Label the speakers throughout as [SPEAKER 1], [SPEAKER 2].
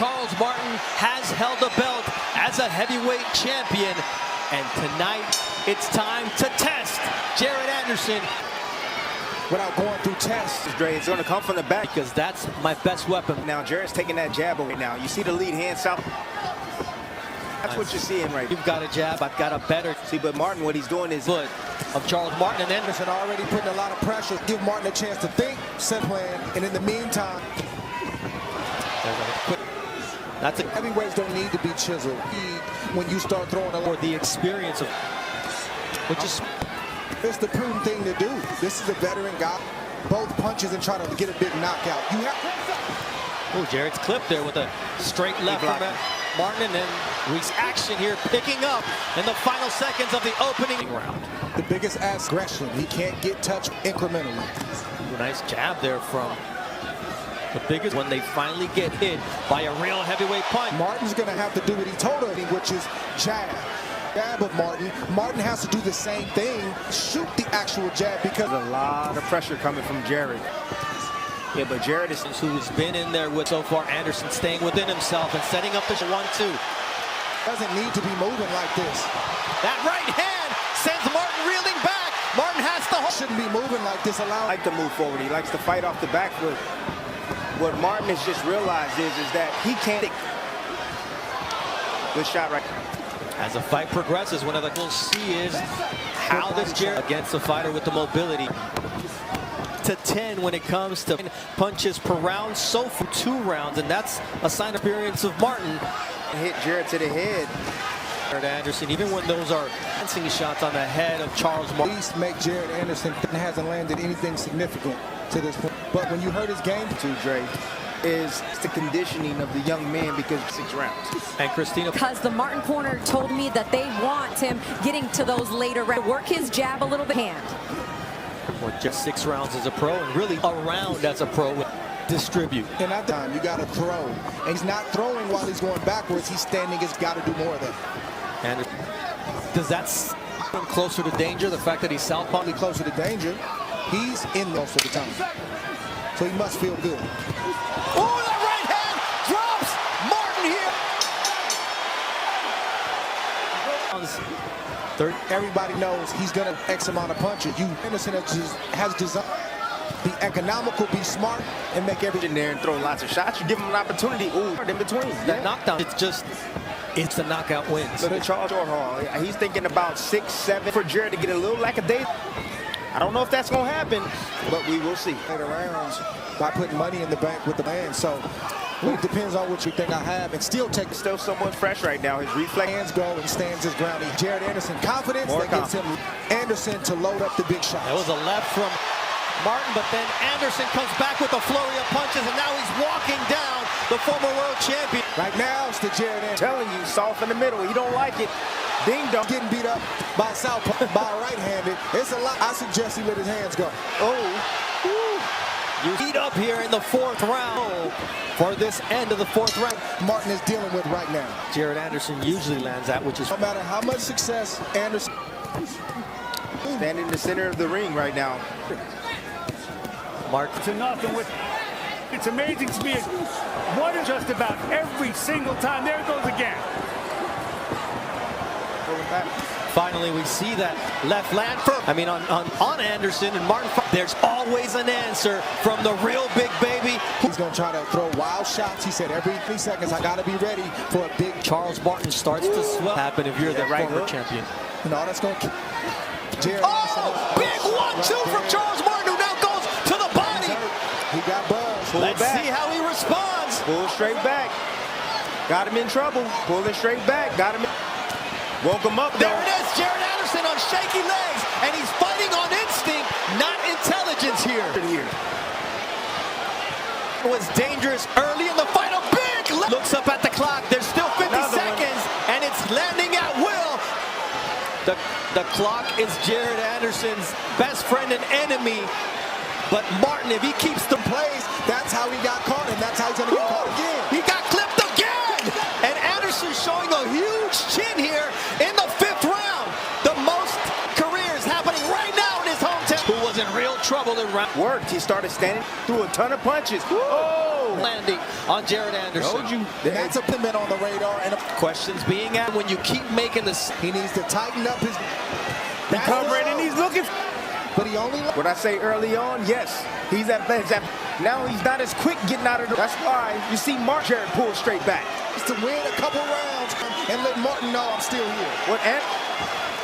[SPEAKER 1] Charles Martin has held the belt as a heavyweight champion. And tonight, it's time to test Jared Anderson.
[SPEAKER 2] Without going through tests,
[SPEAKER 3] It's going to come from the back.
[SPEAKER 1] Because that's my best weapon.
[SPEAKER 3] Now, Jared's taking that jab away now. You see the lead hand south. That's what you're seeing right now.
[SPEAKER 1] You've got a jab, I've got a better.
[SPEAKER 3] See, but Martin, what he's doing is
[SPEAKER 1] foot of Charles Martin, and
[SPEAKER 2] Anderson already putting a lot of pressure. Give Martin a chance to think, set plan, and in the meantime,
[SPEAKER 1] that's a
[SPEAKER 2] heavyweights don't need to be chiseled. When you start throwing a
[SPEAKER 1] for the experience of, which is
[SPEAKER 2] it's the prudent thing to do. This is a veteran guy. Both punches and try to get a big knockout. You have.
[SPEAKER 1] oh, Jared's clipped there with a straight left from Martin, and then reaction here picking up in the final seconds of the opening round.
[SPEAKER 2] The biggest aggression. He can't get touched incrementally.
[SPEAKER 1] Nice jab there from the biggest when they finally get hit by a real heavyweight punch.
[SPEAKER 2] Martin's going to have to do what he told him, which is jab. Jab of Martin. Martin has to do the same thing, shoot the actual jab, because
[SPEAKER 3] a lot of pressure coming from Jared. Yeah, but Jared is
[SPEAKER 1] who's been in there with so far. Anderson staying within himself and setting up the 1-2.
[SPEAKER 2] Doesn't need to be moving like this.
[SPEAKER 1] That right hand sends Martin reeling back. Martin has to hold.
[SPEAKER 2] Shouldn't be moving like this.
[SPEAKER 3] like to move forward. He likes to fight off the back foot. What Martin has just realized is that he can't. Good shot right.
[SPEAKER 1] As the fight progresses, one of the we'll see is how this Jared against a fighter with the mobility. To 10 when it comes to punches per round, so for 2 rounds, and that's a sign of experience of Martin.
[SPEAKER 3] Hit Jared to the head.
[SPEAKER 1] Jared Anderson, even when those are dancing shots on the head of Charles Martin.
[SPEAKER 2] At least make Jared Anderson hasn't landed anything significant to this point. But when you heard his game,
[SPEAKER 3] to Dre, is the conditioning of the young man because 6 rounds.
[SPEAKER 1] And Christina,
[SPEAKER 4] because the Martin corner told me that they want him getting to those later rounds. Work his jab a little bit.
[SPEAKER 1] Or just 6 rounds as a pro, and really around as a pro with distribute.
[SPEAKER 2] And at that time, you got to throw. And he's not throwing while he's going backwards. He's standing. He's got to do more of that.
[SPEAKER 1] And does that bring him closer to danger? The fact that he's southpaw,
[SPEAKER 2] closer to danger. He's in most of the time. So he must feel good.
[SPEAKER 1] Oh, that right hand drops Martin here.
[SPEAKER 2] Third, everybody knows he's going to X amount of punches. Anderson has designed be economical, be smart, and make everything
[SPEAKER 3] in there and throw lots of shots. You give him an opportunity. Ooh, in between.
[SPEAKER 1] That knockdown, it's the knockout wins.
[SPEAKER 3] So the Charles Hall, he's thinking about 6, 7 for Jared to get a little lackadaisical. I don't know if that's going to happen, but we will see.
[SPEAKER 2] Later rounds by putting money in the bank with the man. So it depends on what you think I have, and still
[SPEAKER 3] somewhat fresh right now. His reflex
[SPEAKER 2] hands go and stands his ground. Jared Anderson confidence that gives him Anderson to load up the big shots.
[SPEAKER 1] That was a left from Martin, but then Anderson comes back with a flurry of punches, and now he's walking down the former world champion.
[SPEAKER 2] Right now, it's the Jared Anderson.
[SPEAKER 3] Telling you, soft in the middle. You don't like it. Ding dong.
[SPEAKER 2] Getting beat up by southpaw, by right-handed. It's a lot. I suggest he let his hands go.
[SPEAKER 1] Oh. You heat up here in the 4th round for this end of the 4th round.
[SPEAKER 2] Martin is dealing with right now.
[SPEAKER 1] Jared Anderson usually lands that, which is
[SPEAKER 2] no matter how much success Anderson
[SPEAKER 3] standing in the center of the ring right now.
[SPEAKER 1] Mark
[SPEAKER 5] to nothing with. It's amazing to me. What is just about every single time? There it goes again.
[SPEAKER 1] Finally, we see that left land for, on Anderson and Martin. There's always an answer from the real big baby.
[SPEAKER 2] He's going to try to throw wild shots. He said every 3 seconds, I got to be ready for a big.
[SPEAKER 1] Charles Martin starts to swell. Happen if you're the former champion.
[SPEAKER 2] And all that's going to.
[SPEAKER 1] Jared big 1-2 from Charles Martin, who now goes to the body.
[SPEAKER 2] He got buzzed.
[SPEAKER 1] Let's see how he responds.
[SPEAKER 3] Pull straight back. Got him in trouble. Pulling straight back. Got him in. Woke him up, though.
[SPEAKER 1] There it is, Jared Anderson on shaky legs, and he's fighting on instinct, not intelligence here. It was dangerous early in the fight. A big looks up at the clock. There's still 50 seconds, and it's landing at will. The clock is Jared Anderson's best friend and enemy. But Martin, if he keeps the
[SPEAKER 2] plays, that's how he got caught, and that's how he's going to get caught again.
[SPEAKER 1] He got clipped again! And Anderson showing a huge chin here in the 5th round. The most careers happening right now in his hometown. Who was in real trouble in round.
[SPEAKER 3] Worked. He started standing through a ton of punches. Oh!
[SPEAKER 1] landing on Jared Anderson.
[SPEAKER 3] Told you.
[SPEAKER 2] That's a pivot on the radar. And
[SPEAKER 1] Questions being asked when you keep making this.
[SPEAKER 2] he needs to tighten up his...
[SPEAKER 3] Recovering, and he's looking.
[SPEAKER 2] But he only...
[SPEAKER 3] What I say early on, yes, he's at now he's not as quick getting out of the. That's why you see Jared pull straight back.
[SPEAKER 2] to win a couple rounds and let Martin know I'm still here.
[SPEAKER 3] What? And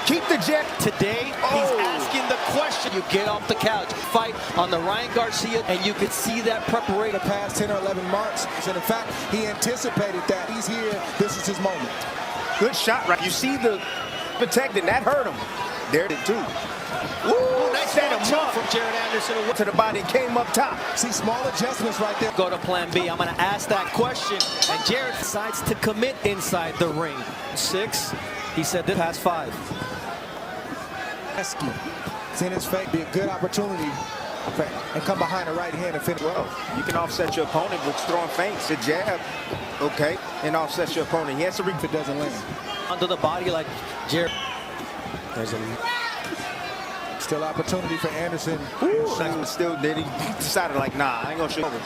[SPEAKER 3] keep the jet.
[SPEAKER 1] Today, he's asking the question. You get off the couch, fight on the Ryan Garcia, and you can see that preparation.
[SPEAKER 2] The past 10 or 11 months, and in fact, he anticipated that. He's here. This is his moment.
[SPEAKER 3] Good shot, right? You see the protecting that hurt him. There it too.
[SPEAKER 1] Ooh, nice set him up from Jared Anderson
[SPEAKER 3] to the body, came up top.
[SPEAKER 2] See, small adjustments right there.
[SPEAKER 1] Go to plan B. I'm going to ask that question, and Jared decides to commit inside the ring. 6. He said this past 5.
[SPEAKER 2] It's in his face. Be a good opportunity and come behind the right hand and finish.
[SPEAKER 3] Well, you can offset your opponent with throwing feints, a jab, okay, and offset your opponent. He has to reach if it doesn't land.
[SPEAKER 1] Under the body like Jared. There's a
[SPEAKER 2] still opportunity for Anderson.
[SPEAKER 3] Still did he decided like, nah, I ain't gonna show him.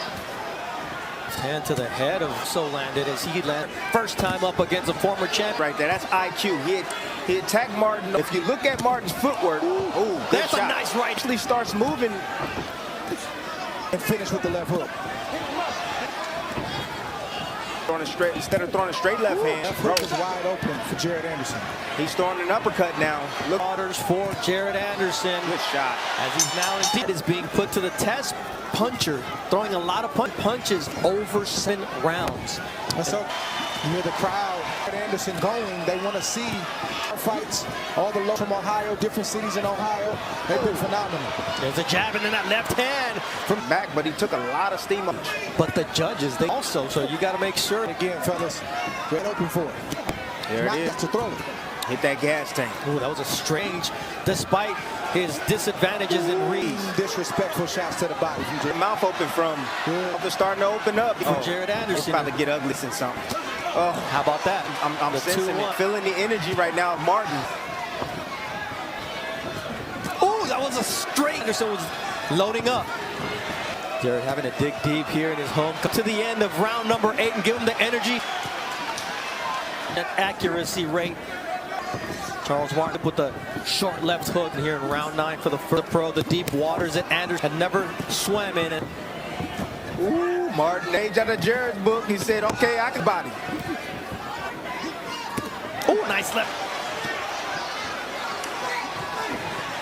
[SPEAKER 1] Hand to the head of so landed as he landed first time up against a former champ.
[SPEAKER 3] Right there, that's IQ. He attacked Martin. If you look at Martin's footwork,
[SPEAKER 1] that's a nice right.
[SPEAKER 3] Actually starts moving
[SPEAKER 2] and finish with the left hook.
[SPEAKER 3] Throwing a straight instead of throwing a straight left hand.
[SPEAKER 2] Left hook is wide open for Jared Anderson.
[SPEAKER 3] He's throwing an uppercut now.
[SPEAKER 1] Look, orders for Jared Anderson.
[SPEAKER 3] Good shot.
[SPEAKER 1] As he's now indeed is being put to the test. Puncher throwing a lot of punches over 7 rounds.
[SPEAKER 2] And so you hear the crowd, Anderson going. They want to see our fights. All the local from Ohio, different cities in Ohio. They've been phenomenal.
[SPEAKER 1] There's a jab into that left hand
[SPEAKER 3] from back, but he took a lot of steam up.
[SPEAKER 1] But the judges, they also, so you got to make sure.
[SPEAKER 2] Again, fellas, get open for it.
[SPEAKER 3] There it is.
[SPEAKER 2] To throw it.
[SPEAKER 3] Hit that gas tank.
[SPEAKER 1] Ooh, that was a strange, despite his disadvantages in reads.
[SPEAKER 2] Disrespectful shots to the body.
[SPEAKER 3] Mouth open from they're starting to open up.
[SPEAKER 1] For Jared Anderson.
[SPEAKER 3] It's about to get ugly since something. Oh,
[SPEAKER 1] how about that?
[SPEAKER 3] I'm sensing it, feeling the energy right now of Martin.
[SPEAKER 1] Oh, that was a straight. Anderson was loading up. Jared having to dig deep here in his home. Come to the end of round number 8 and give him the energy and accuracy rate. Charles Martin with the short left hook here in round 9 for the pro. The deep waters that Anderson had never swam in.
[SPEAKER 3] Ooh, Martin age out of Jared's book. He said, okay, I can body.
[SPEAKER 1] Oh, nice left.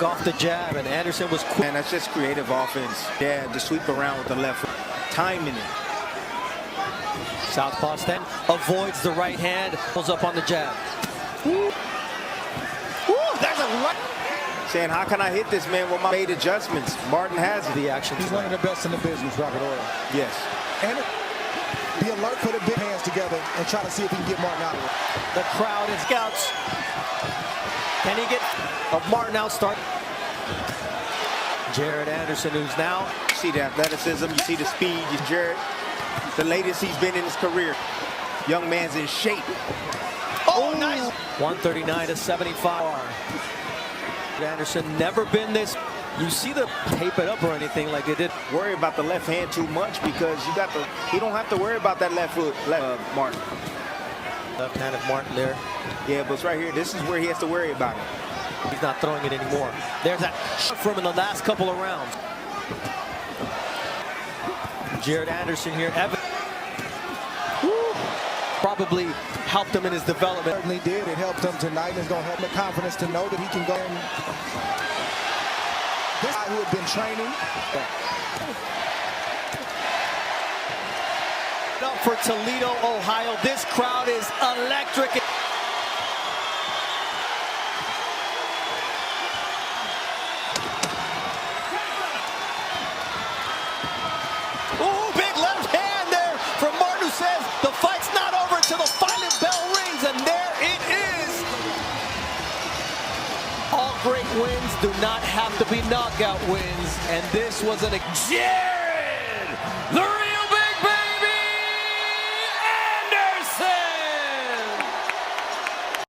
[SPEAKER 1] Off the jab, and Anderson was quick.
[SPEAKER 3] Man, that's just creative offense. Yeah, to sweep around with the left hook. Timing it.
[SPEAKER 1] Southpaw stand avoids the right hand. Pulls up on the jab. Ooh. Ooh, there's a right.
[SPEAKER 3] Saying, how can I hit this man with my made adjustments? Martin has
[SPEAKER 1] the action.
[SPEAKER 2] He's one of the best in the business, Robert Oil.
[SPEAKER 3] Yes.
[SPEAKER 2] And be alert for the big hands together and try to see if he can get Martin out of it.
[SPEAKER 1] The crowd and scouts. Can he get Martin out start? Jared Anderson, who's now.
[SPEAKER 3] You see the athleticism, you see the speed. Jared, the latest he's been in his career. Young man's in shape.
[SPEAKER 1] Oh, nice. 139 to 75. Anderson never been this. You see the tape it up or anything like they did.
[SPEAKER 3] Worry about the left hand too much because he don't have to worry about that left foot, Martin.
[SPEAKER 1] Left hand of Martin there.
[SPEAKER 3] Yeah, but it's right here. This is where he has to worry about it.
[SPEAKER 1] He's not throwing it anymore. There's that shot from him in the last couple of rounds. Jared Anderson here. Probably helped him in his development.
[SPEAKER 2] Certainly did. It helped him tonight. It's going to help him the confidence to know that he can go in. This guy who had been training.
[SPEAKER 1] Up for Toledo, Ohio. This crowd is electric. Ooh, big left hand there from Martin, who says the fight's not over till the final bell rings, and there it is. All great wins do not have to be knockout wins, and this was an